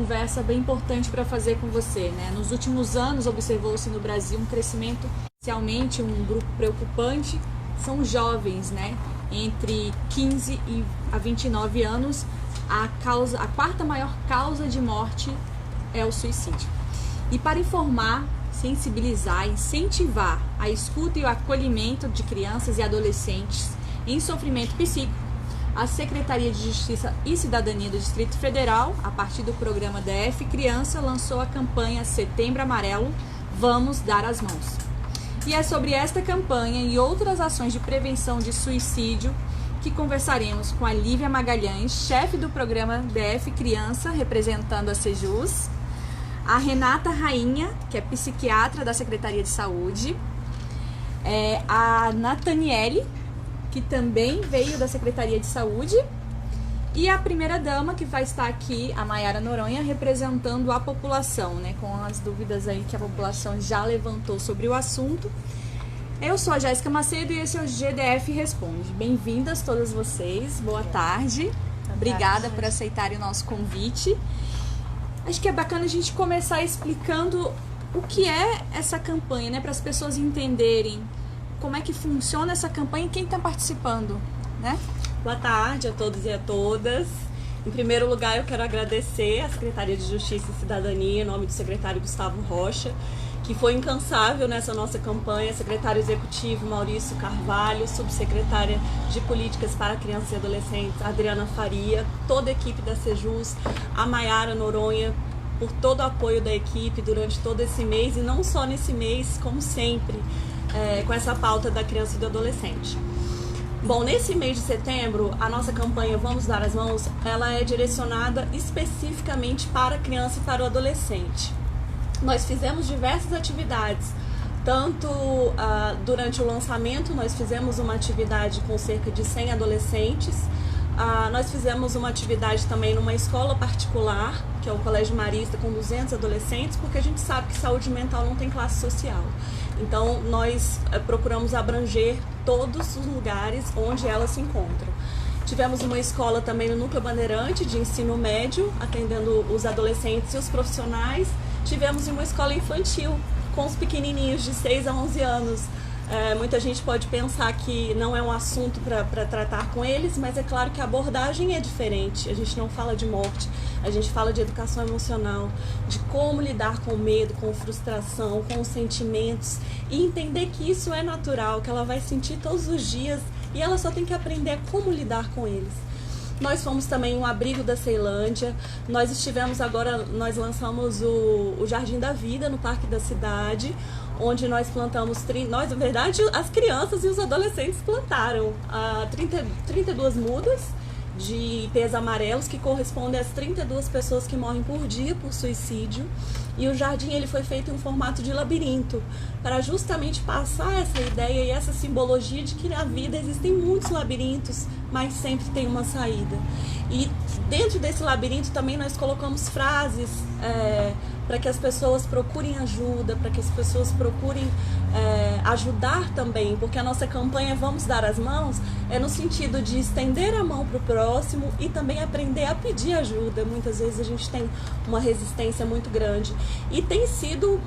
conversa bem importante para fazer com você, né? Nos últimos anos, observou-se no Brasil um crescimento, especialmente um grupo preocupante, são jovens, né? Entre 15 a 29 anos, a quarta maior causa de morte é o suicídio. E para informar, sensibilizar, incentivar a escuta e o acolhimento de crianças e adolescentes em sofrimento psíquico, a Secretaria de Justiça e Cidadania do Distrito Federal, a partir do programa DF Criança, lançou a campanha Setembro Amarelo, Vamos Dar as Mãos. E é sobre esta campanha e outras ações de prevenção de suicídio que conversaremos com a Lívia Magalhães, chefe do programa DF Criança, representando a Sejus, a Renata Rainha, que é psiquiatra da Secretaria de Saúde, a Nathaniele, que também veio da Secretaria de Saúde, e a primeira-dama, que vai estar aqui, a Maiara Noronha, representando a população, né, com as dúvidas aí que a população já levantou sobre o assunto. Eu sou a Jéssica Macedo e esse é o GDF Responde. Bem-vindas todas vocês, boa tarde. Obrigada por aceitarem o nosso convite. Acho que é bacana a gente começar explicando o que é essa campanha, né, para as pessoas entenderem como é que funciona essa campanha e quem está participando, né? Boa tarde a todos e a todas. Em primeiro lugar, eu quero agradecer à Secretaria de Justiça e Cidadania, em nome do secretário Gustavo Rocha, que foi incansável nessa nossa campanha, secretário executivo Maurício Carvalho, subsecretária de Políticas para Crianças e Adolescentes Adriana Faria, toda a equipe da Sejus, a Maiara Noronha, por todo o apoio da equipe durante todo esse mês, e não só nesse mês, como sempre, com essa pauta da criança e do adolescente. Bom, nesse mês de setembro, a nossa campanha Vamos Dar as Mãos, ela é direcionada especificamente para a criança e para o adolescente. Nós fizemos diversas atividades, tanto durante o lançamento, nós fizemos uma atividade com cerca de 100 adolescentes, nós fizemos uma atividade também numa escola particular, que é o Colégio Marista, com 200 adolescentes, porque a gente sabe que saúde mental não tem classe social. Então, nós procuramos abranger todos os lugares onde ela se encontra. Tivemos uma escola também no Núcleo Bandeirante de ensino médio, atendendo os adolescentes e os profissionais. Tivemos uma escola infantil com os pequenininhos de 6 a 11 anos. Muita gente pode pensar que não é um assunto para tratar com eles, mas é claro que a abordagem é diferente. A gente não fala de morte, a gente fala de educação emocional, de como lidar com o medo, com a frustração, com os sentimentos e entender que isso é natural, que ela vai sentir todos os dias e ela só tem que aprender como lidar com eles. Nós fomos também um abrigo da Ceilândia, nós lançamos o Jardim da Vida no Parque da Cidade, onde nós plantamos, na verdade, as crianças e os adolescentes plantaram 32 mudas de ipês amarelos, que correspondem às 32 pessoas que morrem por dia por suicídio. E o jardim ele foi feito em um formato de labirinto, para justamente passar essa ideia e essa simbologia de que na vida existem muitos labirintos, mas sempre tem uma saída. E dentro desse labirinto também nós colocamos frases para que as pessoas procurem ajuda, para que as pessoas procurem ajudar também, porque a nossa campanha Vamos Dar as Mãos é no sentido de estender a mão para o próximo e também aprender a pedir ajuda. Muitas vezes a gente tem uma resistência muito grande e tem sido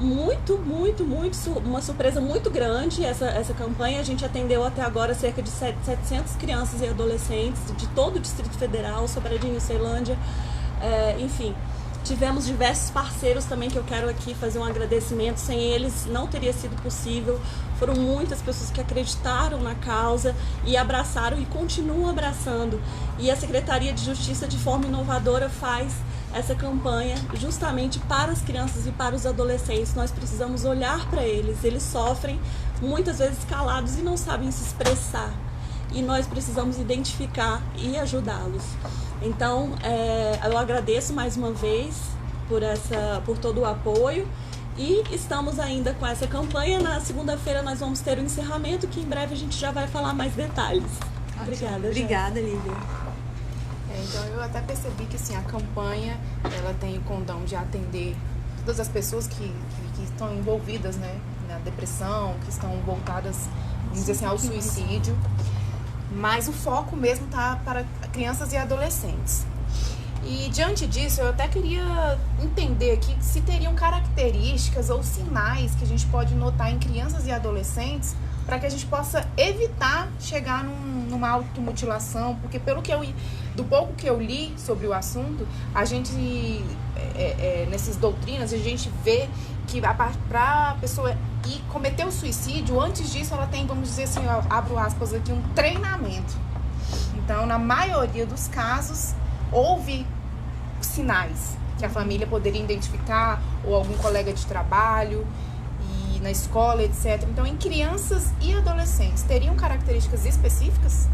uma surpresa muito grande essa campanha. A gente atendeu até agora cerca de 700 crianças e adolescentes de todo o Distrito Federal, Sobradinho, Ceilândia, enfim. Tivemos diversos parceiros também que eu quero aqui fazer um agradecimento. Sem eles não teria sido possível. Foram muitas pessoas que acreditaram na causa e abraçaram e continuam abraçando. E a Secretaria de Justiça, de forma inovadora, faz essa campanha justamente para as crianças e para os adolescentes. Nós precisamos olhar para eles. Eles sofrem muitas vezes calados e não sabem se expressar. E nós precisamos identificar e ajudá-los. Então, eu agradeço mais uma vez por todo o apoio e estamos ainda com essa campanha. Na segunda-feira nós vamos ter o encerramento, que em breve a gente já vai falar mais detalhes. Obrigada, Obrigada, Lívia. Então, eu até percebi que assim, a campanha ela tem o condão de atender todas as pessoas que estão envolvidas, né, na depressão, que estão voltadas, vamos dizer assim, ao suicídio. Mas o foco mesmo está para crianças e adolescentes. E diante disso, eu até queria entender aqui se teriam características ou sinais que a gente pode notar em crianças e adolescentes para que a gente possa evitar chegar numa automutilação, porque do pouco que eu li sobre o assunto, a gente, nessas doutrinas, a gente vê que para a pessoa ir cometer o suicídio, antes disso ela tem, vamos dizer assim, eu abro aspas aqui, um treinamento. Então, na maioria dos casos, houve sinais que a família poderia identificar, ou algum colega de trabalho, e na escola, etc. Então, em crianças e adolescentes, teriam características específicas?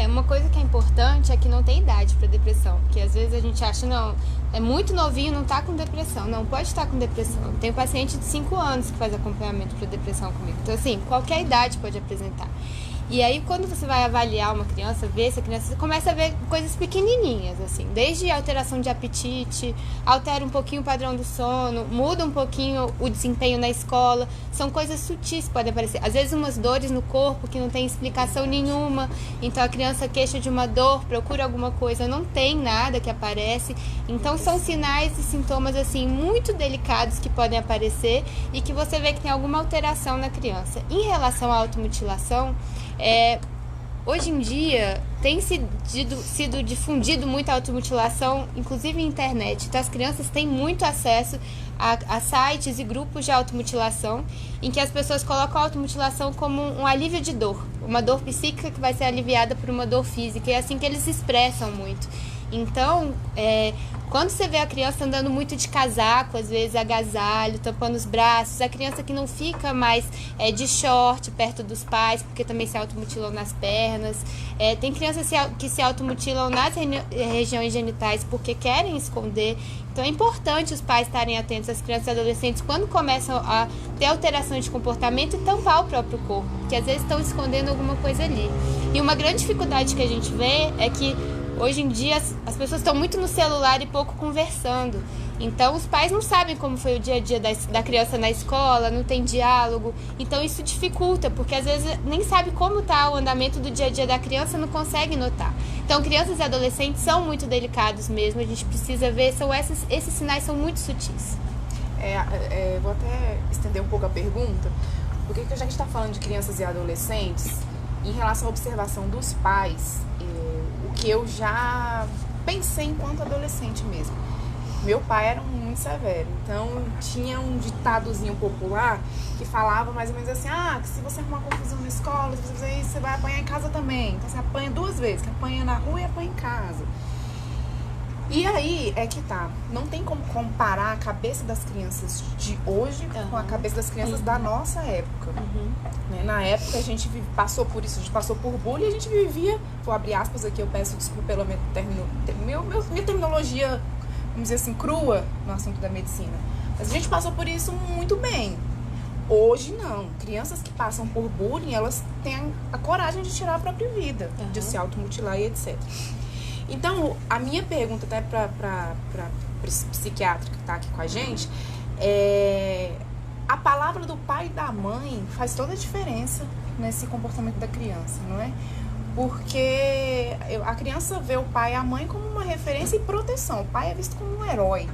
Uma coisa que é importante é que não tem idade para depressão, porque às vezes a gente acha, não, é muito novinho, não tá com depressão. Não, pode estar com depressão. Tem um paciente de 5 anos que faz acompanhamento para depressão comigo. Então, assim, qualquer idade pode apresentar. E aí, quando você vai avaliar uma criança, ver essa criança, você começa a ver coisas pequenininhas, assim. Desde alteração de apetite, altera um pouquinho o padrão do sono, muda um pouquinho o desempenho na escola. São coisas sutis que podem aparecer. Às vezes, umas dores no corpo que não tem explicação nenhuma. Então, a criança queixa de uma dor, procura alguma coisa, não tem nada que aparece. Então, são sinais e sintomas, assim, muito delicados que podem aparecer e que você vê que tem alguma alteração na criança. Em relação à automutilação, hoje em dia tem sido difundido muito a automutilação, inclusive na internet. Então as crianças têm muito acesso a sites e grupos de automutilação, em que as pessoas colocam a automutilação como um alívio de dor, uma dor psíquica que vai ser aliviada por uma dor física, e é assim que eles se expressam muito. Então, quando você vê a criança andando muito de casaco, às vezes agasalho, tampando os braços, a criança que não fica mais de short perto dos pais, porque também se automutilam nas pernas. Tem crianças que se automutilam nas regiões genitais porque querem esconder. Então é importante os pais estarem atentos às crianças e adolescentes quando começam a ter alterações de comportamento e tampar o próprio corpo, porque às vezes estão escondendo alguma coisa ali. E uma grande dificuldade que a gente vê é que hoje em dia as pessoas estão muito no celular e pouco conversando. Então os pais não sabem como foi o dia a dia da criança na escola, não tem diálogo. Então isso dificulta, porque às vezes nem sabe como está o andamento do dia a dia da criança, não consegue notar. Então crianças e adolescentes são muito delicados mesmo, a gente precisa ver, esses sinais são muito sutis. Vou até estender um pouco a pergunta, porque já que a gente está falando de crianças e adolescentes, em relação à observação dos pais, o que eu já pensei enquanto adolescente mesmo. Meu pai era muito severo, então tinha um ditadozinho popular que falava mais ou menos assim, que se você arrumar confusão na escola, se você fizer isso, você vai apanhar em casa também. Então você apanha 2 vezes, que apanha na rua e apanha em casa. E aí é que tá, não tem como comparar a cabeça das crianças de hoje com a cabeça das crianças da nossa época. Né? Na época a gente passou por isso, a gente passou por bullying, a gente vivia, vou abrir aspas aqui, eu peço desculpa pela minha terminologia, vamos dizer assim, crua no assunto da medicina. Mas a gente passou por isso muito bem. Hoje não. Crianças que passam por bullying, elas têm a coragem de tirar a própria vida, de se automutilar e etc. Então, a minha pergunta até para psiquiatra que está aqui com a gente a palavra do pai e da mãe faz toda a diferença nesse comportamento da criança, não é? Porque a criança vê o pai e a mãe como uma referência e proteção. O pai é visto como um herói.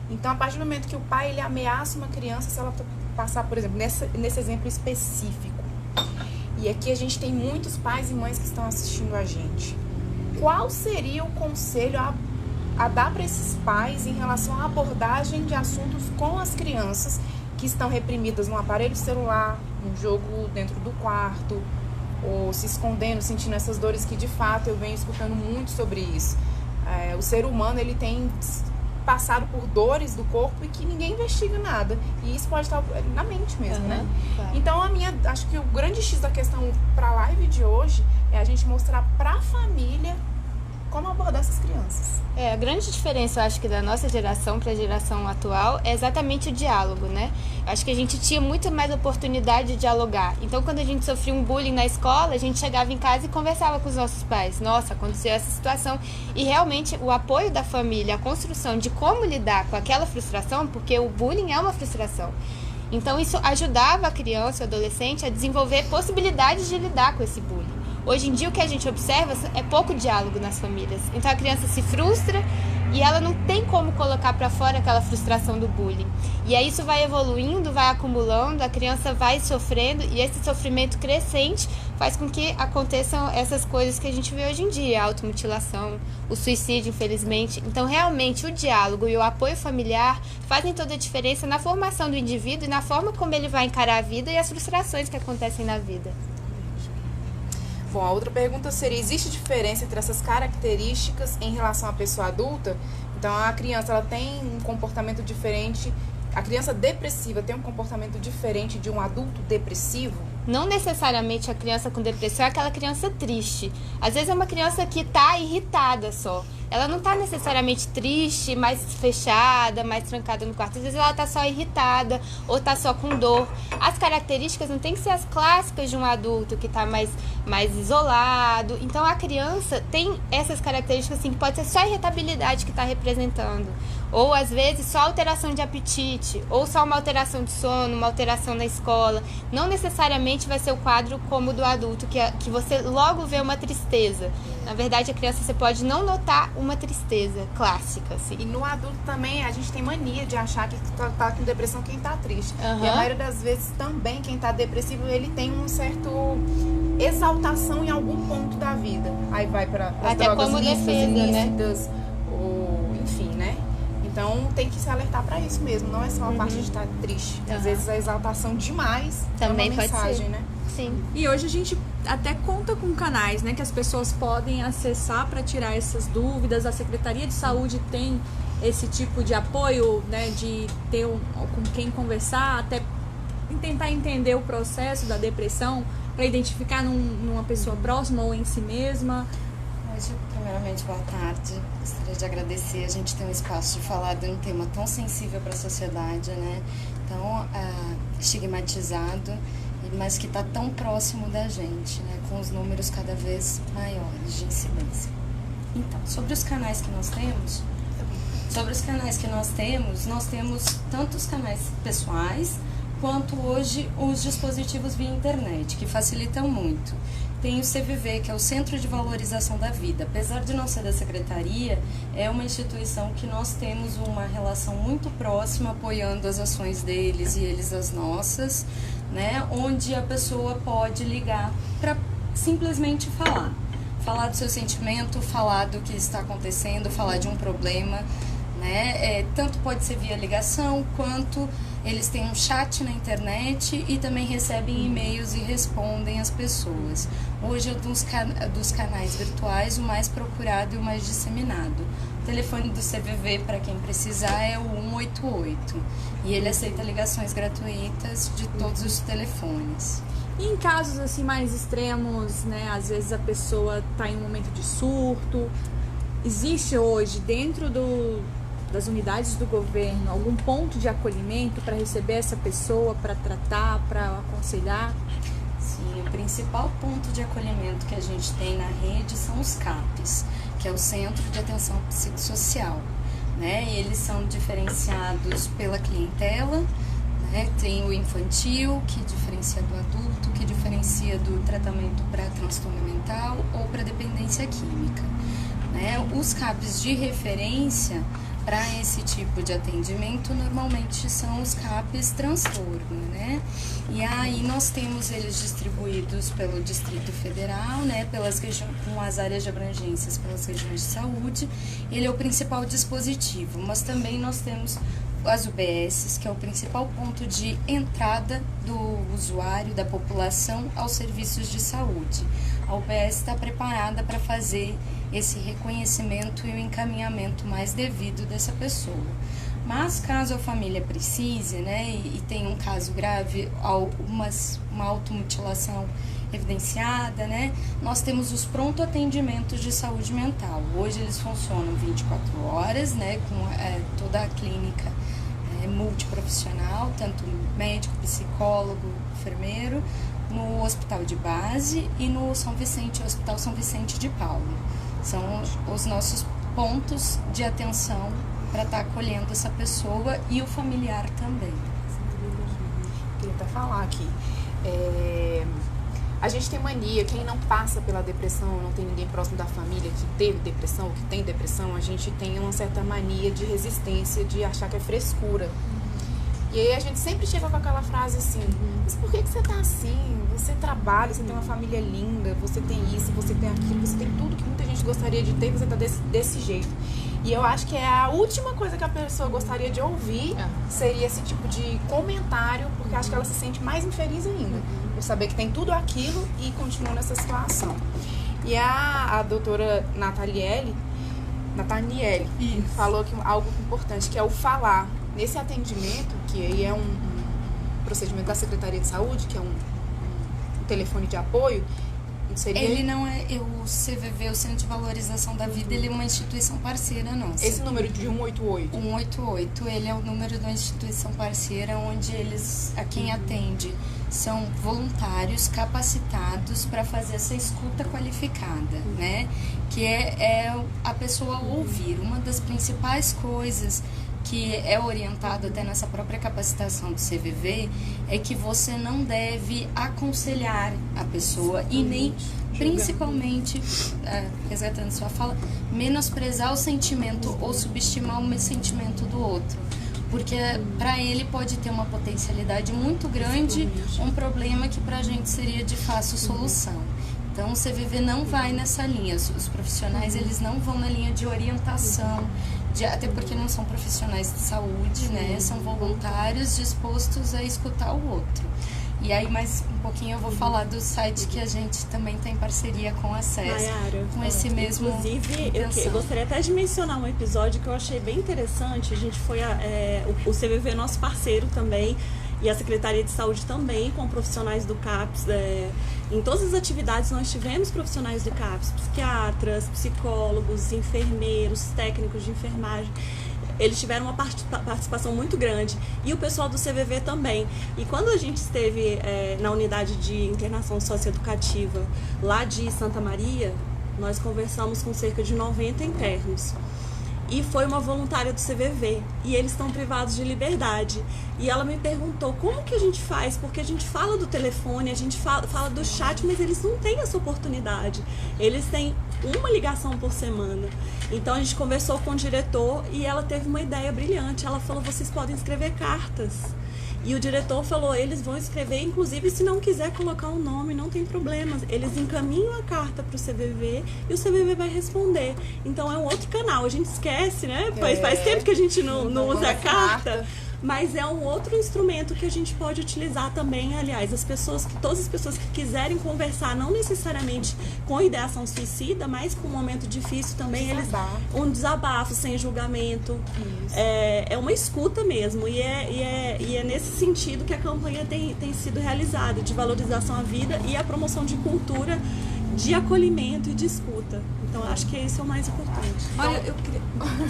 Então, a partir do momento que o pai ele ameaça uma criança, se ela passar, por exemplo, nesse exemplo específico, e aqui a gente tem muitos pais e mães que estão assistindo a gente, qual seria o conselho a dar para esses pais em relação à abordagem de assuntos com as crianças que estão reprimidas no aparelho celular, no jogo dentro do quarto, ou se escondendo, sentindo essas dores que de fato eu venho escutando muito sobre isso. O ser humano ele tem passado por dores do corpo e que ninguém investiga nada, e isso pode estar na mente mesmo, né? Claro. Então acho que o grande X da questão para a live de hoje é a gente mostrar para a família como abordar essas crianças. A grande diferença, eu acho que da nossa geração para a geração atual é exatamente o diálogo, né? Eu acho que a gente tinha muito mais oportunidade de dialogar. Então, quando a gente sofria um bullying na escola, a gente chegava em casa e conversava com os nossos pais. Nossa, aconteceu essa situação. E realmente o apoio da família, a construção de como lidar com aquela frustração, porque o bullying é uma frustração. Então, isso ajudava a criança, o adolescente, a desenvolver possibilidades de lidar com esse bullying. Hoje em dia, o que a gente observa é pouco diálogo nas famílias. Então, a criança se frustra, e ela não tem como colocar para fora aquela frustração do bullying. E aí isso vai evoluindo, vai acumulando, a criança vai sofrendo, e esse sofrimento crescente faz com que aconteçam essas coisas que a gente vê hoje em dia, a automutilação, o suicídio, infelizmente. Então, realmente, o diálogo e o apoio familiar fazem toda a diferença na formação do indivíduo e na forma como ele vai encarar a vida e as frustrações que acontecem na vida. Bom, a outra pergunta seria, existe diferença entre essas características em relação à pessoa adulta? Então, a criança ela tem um comportamento diferente, a criança depressiva tem um comportamento diferente de um adulto depressivo? Não necessariamente a criança com depressão é aquela criança triste. Às vezes é uma criança que está irritada só. Ela não está necessariamente triste, mais fechada, mais trancada no quarto. Às vezes ela está só irritada ou está só com dor. As características não tem que ser as clássicas de um adulto que está mais isolado. Então a criança tem essas características assim, que pode ser só a irritabilidade que está representando. Ou às vezes só alteração de apetite, ou só uma alteração de sono, uma alteração na escola. Não necessariamente vai ser o quadro como o do adulto, que você logo vê uma tristeza. Na verdade, a criança você pode não notar uma tristeza clássica. Assim. E no adulto também a gente tem mania de achar que tá com depressão quem tá triste. E a maioria das vezes também quem tá depressivo, ele tem um certo exaltação em algum ponto da vida. Aí vai para as drogas ilícitas, ou enfim, né? Então tem que se alertar para isso mesmo, não é só a parte de estar triste. Às vezes a exaltação demais também é uma mensagem, pode ser. Né? Sim. E hoje a gente até conta com canais, né, que as pessoas podem acessar para tirar essas dúvidas. A Secretaria de Saúde tem esse tipo de apoio, né, de ter com quem conversar, até tentar entender o processo da depressão, para identificar numa pessoa próxima ou em si mesma. Hoje, primeiramente, boa tarde. Gostaria de agradecer a gente ter um espaço de falar de um tema tão sensível para a sociedade, né? Tão estigmatizado, mas que está tão próximo da gente, né? Com os números cada vez maiores de incidência. Então, sobre os canais que nós temos, nós temos tanto os canais pessoais, quanto hoje os dispositivos via internet, que facilitam muito. Tem o CVV, que é o Centro de Valorização da Vida. Apesar de não ser da Secretaria, é uma instituição que nós temos uma relação muito próxima, apoiando as ações deles e eles as nossas, né? Onde a pessoa pode ligar para simplesmente falar do seu sentimento, falar do que está acontecendo, falar de um problema, né? Tanto pode ser via ligação, quanto eles têm um chat na internet e também recebem e-mails e respondem às pessoas. Hoje é dos canais virtuais o mais procurado e o mais disseminado. O telefone do CVV, para quem precisar, é o 188. E ele aceita ligações gratuitas de todos os telefones. E em casos assim mais extremos, né, às vezes a pessoa está em um momento de surto, existe hoje dentro das unidades do governo algum ponto de acolhimento para receber essa pessoa, para tratar, para aconselhar? Sim, o principal ponto de acolhimento que a gente tem na rede são os CAPs, que é o Centro de Atenção Psicossocial, né? E eles são diferenciados pela clientela, né? Tem o infantil, que diferencia do adulto, que diferencia do tratamento para transtorno mental ou para dependência química, né? Os CAPs de referência para esse tipo de atendimento normalmente são os CAPs transtorno, né? E aí nós temos eles distribuídos pelo Distrito Federal, né? Com as áreas de abrangências pelas regiões de saúde. Ele é o principal dispositivo, mas também nós temos as UBSs, que é o principal ponto de entrada do usuário, da população aos serviços de saúde. A UBS está preparada para fazer esse reconhecimento e o encaminhamento mais devido dessa pessoa. Mas caso a família precise, né, e tenha um caso grave, uma automutilação evidenciada, né, nós temos os pronto atendimentos de saúde mental. Hoje eles funcionam 24 horas, né, com toda a clínica multiprofissional, tanto médico, psicólogo, enfermeiro, no hospital de base e no Hospital São Vicente de Paulo. São os nossos pontos de atenção para estar acolhendo essa pessoa e o familiar também. Queria até falar aqui. A gente tem mania, quem não passa pela depressão, não tem ninguém próximo da família que teve depressão, que tem depressão, a gente tem uma certa mania de resistência, de achar que é frescura. E aí a gente sempre chega com aquela frase assim, mas por que você tá assim? Você trabalha, você tem uma família linda, você tem isso, você tem aquilo, você tem tudo que muita gente gostaria de ter, você tá desse jeito. E eu acho que é a última coisa que a pessoa gostaria de ouvir, seria esse tipo de comentário, porque acho que ela se sente mais infeliz ainda, por saber que tem tudo aquilo e continua nessa situação. E a doutora Nathaniele falou que algo importante, que é o falar. Nesse atendimento, que aí é um procedimento da Secretaria de Saúde, que é um telefone de apoio, seria... Ele não é... O CVV, o Centro de Valorização da Vida, ele é uma instituição parceira nossa. Esse número de 188? 188, ele é o número da instituição parceira, onde eles, a quem atende, são voluntários capacitados para fazer essa escuta qualificada, né? Que é a pessoa ouvir. Uma das principais coisas que é orientado até nessa própria capacitação do CVV, é que você não deve aconselhar a pessoa e nem, principalmente, resgatando sua fala, menosprezar o sentimento ou subestimar o sentimento do outro. Porque para ele pode ter uma potencialidade muito grande, um problema que para a gente seria de fácil solução. Então, o CVV não vai nessa linha, os profissionais eles não vão na linha de orientação, até porque não são profissionais de saúde, né? São voluntários dispostos a escutar o outro. E aí, mais um pouquinho, eu vou falar do site que a gente também tem parceria com a SES, com esse mesmo... Inclusive, eu gostaria até de mencionar um episódio que eu achei bem interessante. A gente foi, o CVV é nosso parceiro também, e a Secretaria de Saúde também, com profissionais do CAPS. Em todas as atividades nós tivemos profissionais do CAPS, psiquiatras, psicólogos, enfermeiros, técnicos de enfermagem. Eles tiveram uma participação muito grande, e o pessoal do CVV também. E quando a gente esteve na unidade de internação socioeducativa lá de Santa Maria, nós conversamos com cerca de 90 internos. E foi uma voluntária do CVV, e eles estão privados de liberdade. E ela me perguntou como que a gente faz, porque a gente fala do telefone, a gente fala do chat, mas eles não têm essa oportunidade. Eles têm uma ligação por semana. Então a gente conversou com o diretor e ela teve uma ideia brilhante. Ela falou, vocês podem escrever cartas. E o diretor falou, eles vão escrever, inclusive se não quiser colocar um nome, não tem problema. Eles encaminham a carta para o CVV e o CVV vai responder. Então é um outro canal, a gente esquece, né? Faz tempo que a gente não usa a carta. Mas é um outro instrumento que a gente pode utilizar também, aliás, todas as pessoas que quiserem conversar, não necessariamente com ideação suicida, mas com um momento difícil também, um desabafo sem julgamento, é uma escuta mesmo, e é nesse sentido que a campanha tem sido realizada, de valorização à vida e a promoção de cultura de acolhimento e de escuta. Então, acho que esse é o mais importante. Olha, eu queria...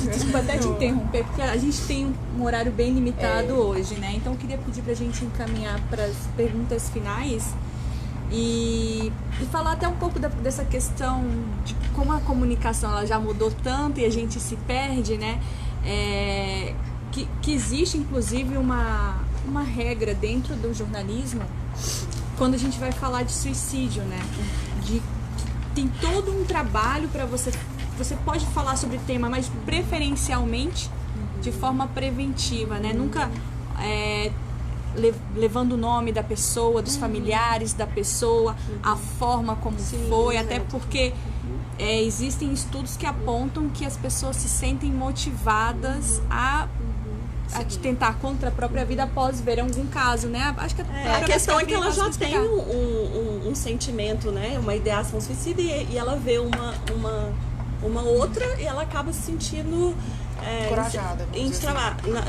Desculpa até te interromper, porque a gente tem um horário bem limitado hoje, né? Então, eu queria pedir pra gente encaminhar para as perguntas finais e falar até um pouco dessa questão de como a comunicação ela já mudou tanto e a gente se perde, né? Que existe, inclusive, uma regra dentro do jornalismo quando a gente vai falar de suicídio, né? Tem todo um trabalho para você pode falar sobre o tema, mas preferencialmente de forma preventiva, né? Nunca levando o nome da pessoa, dos familiares da pessoa, a forma como foi, até porque existem estudos que apontam que as pessoas se sentem motivadas a tentar contra a própria vida após ver algum caso, né? Acho que a questão é que ela já tem um sentimento, né? Uma ideação suicida e ela vê uma outra e ela acaba se sentindo encorajada.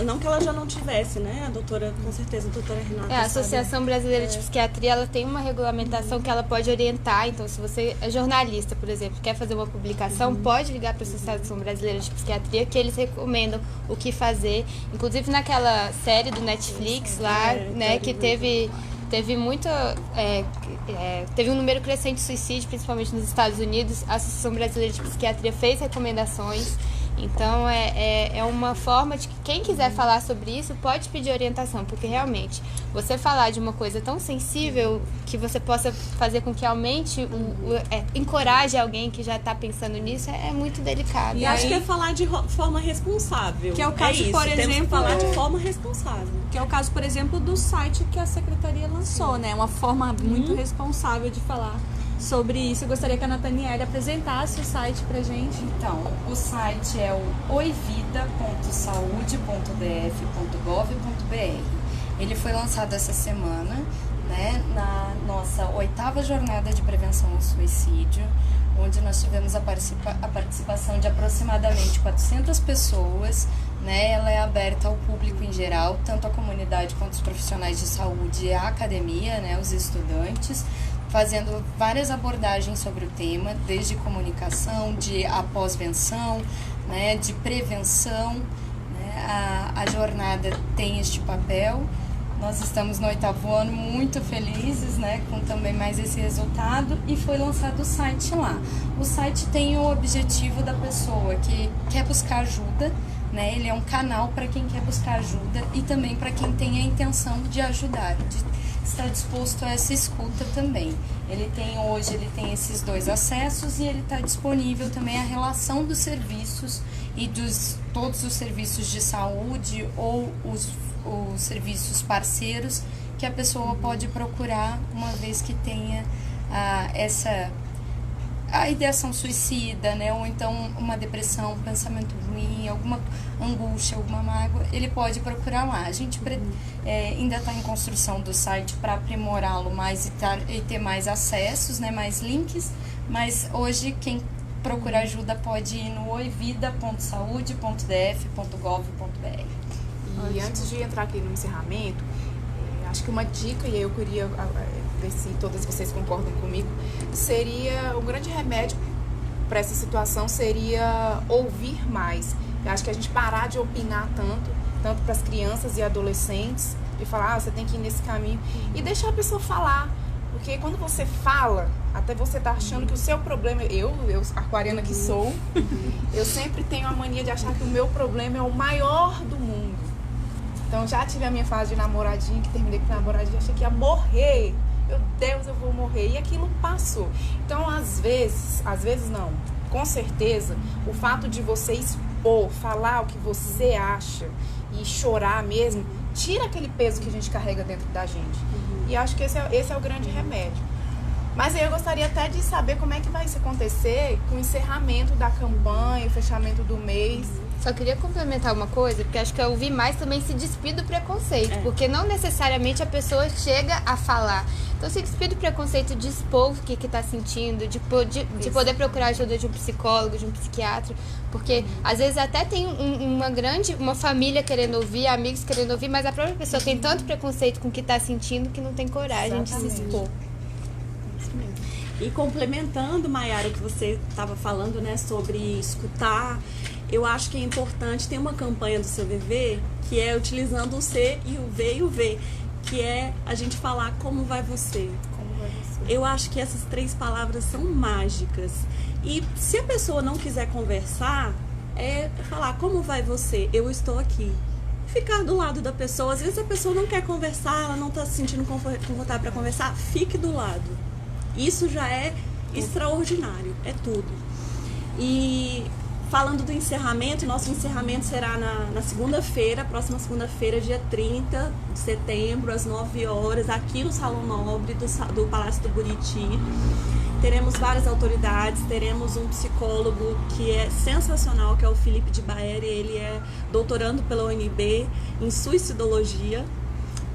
Não que ela já não tivesse, né? A doutora, com certeza, a doutora Renata. A Associação Brasileira de Psiquiatria, ela tem uma regulamentação que ela pode orientar. Então, se você é jornalista, por exemplo, quer fazer uma publicação, pode ligar para a Associação Brasileira de Psiquiatria, que eles recomendam o que fazer. Inclusive, naquela série do Netflix lá, né, que teve muito... teve um número crescente de suicídio, principalmente nos Estados Unidos. A Associação Brasileira de Psiquiatria fez recomendações Então, é uma forma de que quem quiser falar sobre isso pode pedir orientação, porque realmente, você falar de uma coisa tão sensível que você possa fazer com que aumente, encoraje alguém que já está pensando nisso, é muito delicado. E acho que é falar de forma responsável. Que é o caso, por temos exemplo, que falar de forma responsável. Que é o caso, por exemplo, do site que a Secretaria lançou, né? Uma forma muito responsável de falar sobre isso. Eu gostaria que a Nathaniele apresentasse o site pra gente. Então, o site é o oivida.saude.df.gov.br. Ele foi lançado essa semana, né, na nossa 8ª jornada de prevenção ao suicídio, onde nós tivemos a participação de aproximadamente 400 pessoas, né? Ela é aberta ao público em geral, tanto a comunidade quanto os profissionais de saúde e a academia, né, os estudantes, fazendo várias abordagens sobre o tema, desde comunicação, de após-venção, né, de prevenção, né? A jornada tem este papel. Nós estamos no 8º ano muito felizes, né, com também mais esse resultado, e foi lançado o site lá. O site tem o objetivo da pessoa que quer buscar ajuda, né? Ele é um canal para quem quer buscar ajuda e também para quem tem a intenção de ajudar, de estar disposto a essa escuta também. Ele tem esses 2 acessos e ele está disponível também a relação dos serviços e todos os serviços de saúde ou os serviços parceiros que a pessoa pode procurar uma vez que tenha a ideação suicida, né? Ou então uma depressão, um pensamento ruim, alguma angústia, alguma mágoa, ele pode procurar lá. A gente ainda está em construção do site para aprimorá-lo mais e ter mais acessos, né? Mais links, mas hoje quem procura ajuda pode ir no oivida.saude.df.gov.br. E antes de entrar aqui no encerramento, acho que uma dica, e aí eu queria ver se todas vocês concordam comigo, seria um grande remédio para essa situação seria ouvir mais. Eu acho que a gente parar de opinar tanto para as crianças e adolescentes, de falar, você tem que ir nesse caminho, e deixar a pessoa falar. Porque quando você fala, até você tá achando que o seu problema... Eu aquariana que sou, eu sempre tenho a mania de achar que o meu problema é o maior do mundo. Então já tive a minha fase de namoradinho, que terminei com namoradinho, achei que ia morrer. Meu Deus, eu vou morrer. E aquilo passou. Então, às vezes não, com certeza, o fato de você expor, falar o que você acha e chorar mesmo, tira aquele peso que a gente carrega dentro da gente. E acho que esse é o grande remédio. Mas aí eu gostaria até de saber como é que vai isso acontecer com o encerramento da campanha, o fechamento do mês. Só queria complementar uma coisa, porque acho que eu ouvi mais também se despir do preconceito, porque não necessariamente a pessoa chega a falar. Então, se despir do preconceito de expor o que está sentindo, de poder procurar ajuda de um psicólogo, de um psiquiatra, porque às vezes até tem uma família querendo ouvir, amigos querendo ouvir, mas a própria pessoa tem tanto preconceito com o que está sentindo que não tem coragem de se expor. E complementando, Mayara, o que você estava falando, né, sobre escutar, eu acho que é importante, tem uma campanha do CVV que é utilizando o C e o V e o V, que é a gente falar como vai você. Como vai você? Eu acho que essas 3 palavras são mágicas. E se a pessoa não quiser conversar, é falar como vai você, eu estou aqui. Ficar do lado da pessoa, às vezes a pessoa não quer conversar, ela não está se sentindo confortável para conversar, fique do lado. Isso já é extraordinário, é tudo. E falando do encerramento, nosso encerramento será na segunda-feira, próxima segunda-feira, dia 30 de setembro, às 9 horas, aqui no Salão Nobre do Palácio do Buriti. Teremos várias autoridades, teremos um psicólogo que é sensacional, que é o Felipe de Baeri, ele é doutorando pela UNB em suicidologia.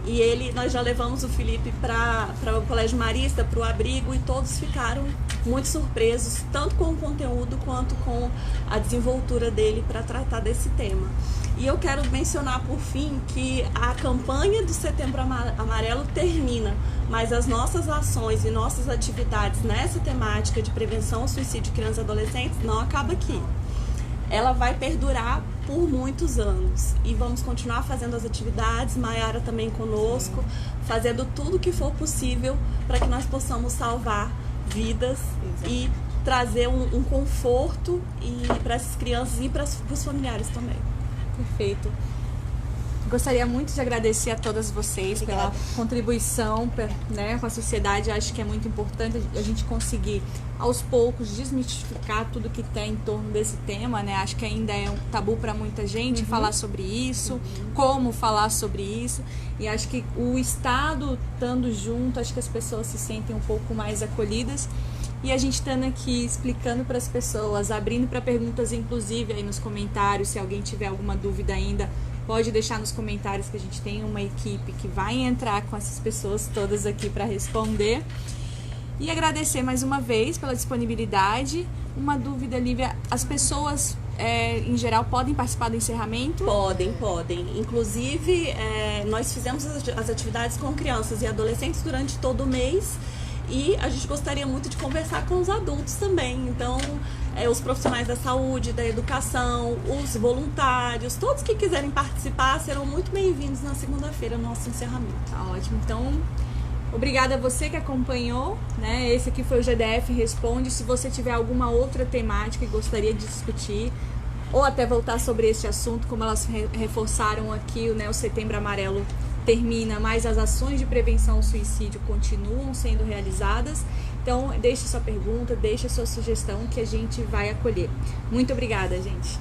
E nós já levamos o Felipe para o Colégio Marista, para o abrigo, e todos ficaram muito surpresos, tanto com o conteúdo quanto com a desenvoltura dele para tratar desse tema. E eu quero mencionar, por fim, que a campanha do Setembro Amarelo termina, mas as nossas ações e nossas atividades nessa temática de prevenção ao suicídio de crianças e adolescentes não acaba aqui. Ela vai perdurar por muitos anos e vamos continuar fazendo as atividades, Mayara também conosco, fazendo tudo o que for possível para que nós possamos salvar vidas e trazer um conforto para essas crianças e para os familiares também. Perfeito. Gostaria muito de agradecer a todas vocês pela contribuição, né, com a sociedade. Eu acho que é muito importante a gente conseguir, aos poucos, desmistificar tudo que tem em torno desse tema, né? Acho que ainda é um tabu para muita gente falar sobre isso, como falar sobre isso. E acho que o Estado estando junto, acho que as pessoas se sentem um pouco mais acolhidas. E a gente estando aqui explicando para as pessoas, abrindo para perguntas, inclusive aí nos comentários, se alguém tiver alguma dúvida ainda, pode deixar nos comentários que a gente tem uma equipe que vai entrar com essas pessoas todas aqui para responder. E agradecer mais uma vez pela disponibilidade. Uma dúvida, Lívia, as pessoas em geral podem participar do encerramento? Podem. Inclusive, nós fizemos as atividades com crianças e adolescentes durante todo o mês. E a gente gostaria muito de conversar com os adultos também. Então, os profissionais da saúde, da educação, os voluntários, todos que quiserem participar serão muito bem-vindos na segunda-feira no nosso encerramento. Tá ótimo. Então, obrigada a você que acompanhou, né? Esse aqui foi o GDF Responde. Se você tiver alguma outra temática que gostaria de discutir, ou até voltar sobre este assunto, como elas reforçaram aqui, né, o Setembro Amarelo termina, mas as ações de prevenção ao suicídio continuam sendo realizadas. Então, deixe sua pergunta, deixe sua sugestão que a gente vai acolher. Muito obrigada, gente.